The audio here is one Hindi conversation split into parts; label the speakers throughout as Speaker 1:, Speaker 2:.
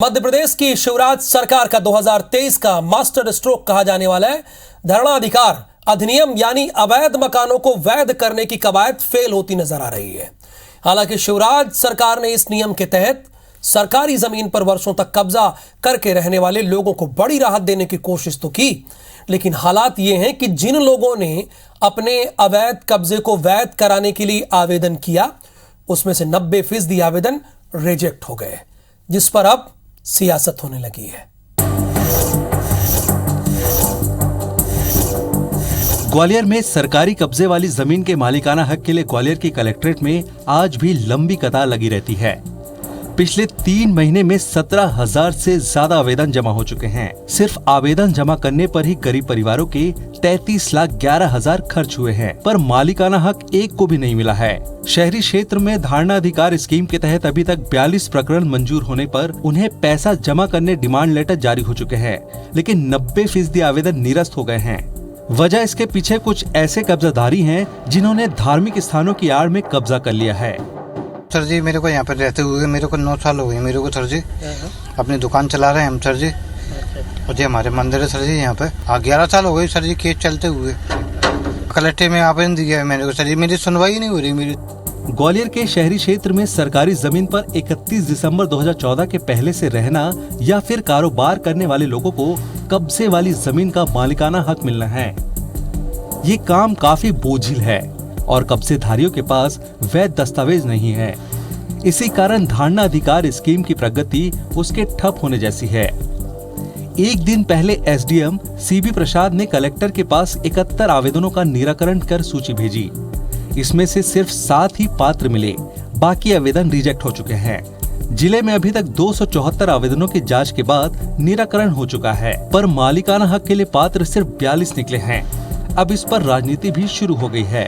Speaker 1: मध्य प्रदेश की शिवराज सरकार का 2023 का मास्टर स्ट्रोक कहा जाने वाला है धरना अधिकार अधिनियम यानी अवैध मकानों को वैध करने की कवायद फेल होती नजर आ रही है। हालांकि शिवराज सरकार ने इस नियम के तहत सरकारी जमीन पर वर्षों तक कब्जा करके रहने वाले लोगों को बड़ी राहत देने की कोशिश तो की, लेकिन हालात ये हैं कि जिन लोगों ने अपने अवैध कब्जे को वैध कराने के लिए आवेदन किया उसमें से 90% आवेदन रिजेक्ट हो गए, जिस पर अब सियासत होने लगी है।
Speaker 2: ग्वालियर में सरकारी कब्जे वाली जमीन के मालिकाना हक के लिए ग्वालियर की कलेक्ट्रेट में आज भी लंबी कतार लगी रहती है। पिछले 3 महीने में 17,000 से ज्यादा आवेदन जमा हो चुके हैं। सिर्फ आवेदन जमा करने पर ही गरीब परिवारों के 33,11,000 खर्च हुए हैं, पर मालिकाना हक एक को भी नहीं मिला है। शहरी क्षेत्र में धारणा अधिकार स्कीम के तहत अभी तक 42 प्रकरण मंजूर होने पर उन्हें पैसा जमा करने डिमांड लेटर जारी हो चुके हैं, लेकिन 90% आवेदन निरस्त हो गए हैं। वजह इसके पीछे कुछ ऐसे कब्जाधारी हैं जिन्होंने धार्मिक स्थानों की आड़ में कब्जा कर लिया है।
Speaker 3: सर जी, मेरे को यहाँ पर रहते हुए मेरे को 9 साल हो गए। मेरे को सर जी अपनी दुकान चला रहे हैं हम सर जी, और जी हमारे मंदिर है सर जी। यहाँ पे 11 साल हो गए सर जी केस चलते हुए। कलेक्टर में आवेदन दिया है मैंने को सर जी, मेरी सुनवाई नहीं हो रही। मेरी
Speaker 2: ग्वालियर के शहरी क्षेत्र में सरकारी जमीन पर 31 दिसंबर 2014 के पहले से रहना या फिर कारोबार करने वाले लोगों को कब्जे वाली जमीन का मालिकाना हक मिलना है। ये काम काफी बोझिल है और कब्जेधारियों के पास वैध दस्तावेज नहीं है। इसी कारण धारणा अधिकार स्कीम की प्रगति उसके ठप होने जैसी है। एक दिन पहले एसडीएम सीबी प्रसाद ने कलेक्टर के पास 71 आवेदनों का निराकरण कर सूची भेजी। इसमें से सिर्फ 7 ही पात्र मिले, बाकी आवेदन रिजेक्ट हो चुके हैं। जिले में अभी तक 274 आवेदनों की जांच के बाद निराकरण हो चुका है, पर मालिकाना हक के लिए पात्र सिर्फ 42 निकले हैं। अब इस पर राजनीति भी शुरू हो गई है।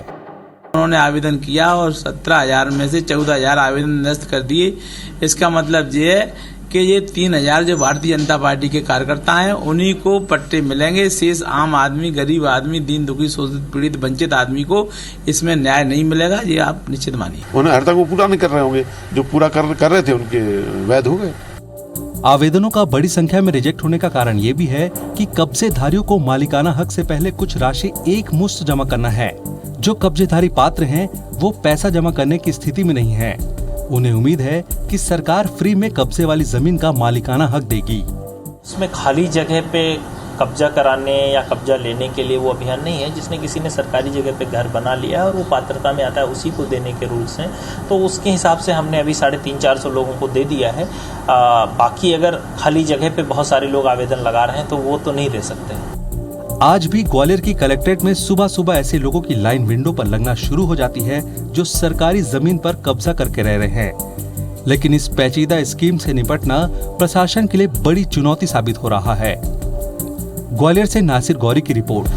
Speaker 4: उन्होंने आवेदन किया और 17,000 में से 14,000 आवेदन निरस्त कर दिए। इसका मतलब ये है कि ये 3,000 जो भारतीय जनता पार्टी के कार्यकर्ता हैं उन्हीं को पट्टे मिलेंगे। शेष आम आदमी, गरीब आदमी, दीन दुखी, शोषित, पीड़ित, वंचित आदमी को इसमें न्याय नहीं मिलेगा। ये आप निश्चित मानिए।
Speaker 5: उन्हें हर तक वो पूरा नहीं कर रहे होंगे, जो पूरा कर रहे थे उनके वैध हो गए।
Speaker 2: आवेदनों का बड़ी संख्या में रिजेक्ट होने का कारण ये भी है कि कब्जेधारियों को मालिकाना हक से पहले कुछ राशि एक मुश्त जमा करना है। जो कब्जेधारी पात्र हैं वो पैसा जमा करने की स्थिति में नहीं है। उन्हें उम्मीद है कि सरकार फ्री में कब्जे वाली जमीन का मालिकाना हक देगी।
Speaker 6: उसमें खाली जगह पे कब्जा कराने या कब्जा लेने के लिए वो अभियान नहीं है। जिसने किसी ने सरकारी जगह पे घर बना लिया और वो पात्रता में आता है उसी को देने के रूल्स हैं, तो उसके हिसाब से हमने अभी 350-400 लोगों को दे दिया है। बाकी अगर खाली जगह पे बहुत सारे लोग आवेदन लगा रहे हैं तो वो तो नहीं दे सकते।
Speaker 2: आज भी ग्वालियर की कलेक्ट्रेट में सुबह सुबह ऐसे लोगों की लाइन विंडो पर लगना शुरू हो जाती है जो सरकारी जमीन पर कब्जा करके रह रहे हैं। लेकिन इस पेचीदा स्कीम से निपटना प्रशासन के लिए बड़ी चुनौती साबित हो रहा है। ग्वालियर से नासिर गौरी की रिपोर्ट।